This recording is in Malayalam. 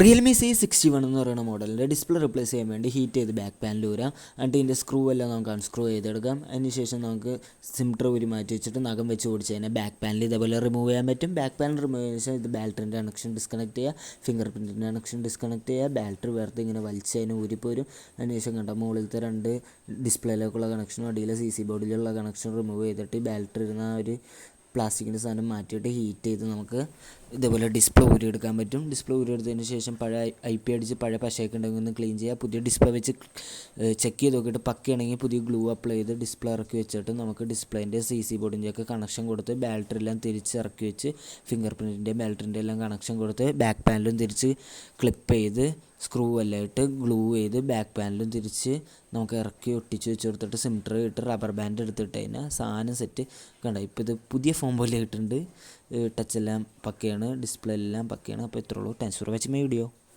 Realme61 എന്ന് പറയുന്ന മോഡലിൻ്റെ ഡിസ്പ്ലേ റിപ്ലേസ് ചെയ്യാൻ വേണ്ടി ഹീറ്റ് ചെയ്ത് ബാക്ക് പാനൽ ഊരാം. എന്നിട്ട് ഇതിൻ്റെ സ്ക്രൂ എല്ലാം നമുക്ക് അൺസ്ക്രൂ ചെയ്തെടുക്കാം. അതിനുശേഷം നമുക്ക് സിം ട്രേ ഊരി മാറ്റി വെച്ചിട്ട് നഖം വെച്ച് ഓടിച്ച് കഴിഞ്ഞാൽ ബാക്ക് പാനൽ ഇതേപോലെ റിമൂവ് ചെയ്യാൻ പറ്റും. ബാക്ക് പാനൽ റിമൂവ് ചെയ്ത ശേഷം ഇത് ബാറ്ററിൻ്റെ കണക്ഷൻ ഡിസ്കണക്ട് ചെയ്യുക, ഫിംഗർ പ്രിൻറ്റിൻ്റെ കണക്ഷൻ ഡിസ്കണക്ട് ചെയ്യുക, ബാറ്ററി വെറുതെ ഇങ്ങനെ വലിച്ച് അതിന് ഊരിപ്പോരും. അതിനുശേഷം കണ്ട മുകളിലത്തെ രണ്ട് ഡിസ്പ്ലേയിലേക്കുള്ള കണക്ഷനും അടിയിലെ CC ബോർഡിലുള്ള കണക്ഷൻ റിമൂവ് ചെയ്തിട്ട് ബാറ്ററി ഇരുന്ന ഒരു പ്ലാസ്റ്റിക്കിൻ്റെ സാധനം മാറ്റിയിട്ട് ഹീറ്റ് ചെയ്ത് നമുക്ക് ഇതേപോലെ ഡിസ്പ്ലേ ഊരിയെടുക്കാൻ പറ്റും. ഡിസ്പ്ലേ ഊരിയെടുത്തതിന് ശേഷം പഴയ IP അടിച്ച് പഴയ പശയൊക്കെ ഉണ്ടെങ്കിൽ ഒന്ന് ക്ലീൻ ചെയ്യുക. പുതിയ ഡിസ്പ്ലേ വെച്ച് ചെക്ക് ചെയ്ത് നോക്കിയിട്ട് പക്കയാണെങ്കിൽ പുതിയ ഗ്ലൂ അപ്ലൈ ചെയ്ത് ഡിസ്പ്ലേ ഇറക്കി വെച്ചിട്ട് നമുക്ക് ഡിസ്പ്ലേൻ്റെ CC ബോർഡിൻ്റെയൊക്കെ കണക്ഷൻ കൊടുത്ത് ബാറ്ററി എല്ലാം തിരിച്ച് ഇറക്കി വെച്ച് ഫിംഗർ പ്രിൻറ്റിൻ്റെ ബാറ്ററിൻ്റെ എല്ലാം കണക്ഷൻ കൊടുത്ത് ബാക്ക് പാനലും തിരിച്ച് ക്ലിപ്പ് ചെയ്ത് സ്ക്രൂ എല്ലാം ഇട്ട് ഗ്ലൂ ചെയ്ത് ബാക്ക് പാനലും തിരിച്ച് നമുക്ക് ഇറക്കി ഒട്ടിച്ച് വെച്ച് കൊടുത്തിട്ട് സിം ട്രേ ഇട്ട് റബ്ബർ ബാൻഡ് എടുത്തിട്ട് കഴിഞ്ഞാൽ സാധനം സെറ്റ് കണ്ട. ഇപ്പോൾ ഇത് പുതിയ ഫോൺ പോലെ ഇട്ടിട്ടുണ്ട്. ടച്ച് എല്ലാം പക്കയാണ്, ഡിസ്പ്ലേ എല്ലാം പക്കയാണ്. അപ്പോൾ ഇത്രയുള്ളൂ. Thanks for watching my video.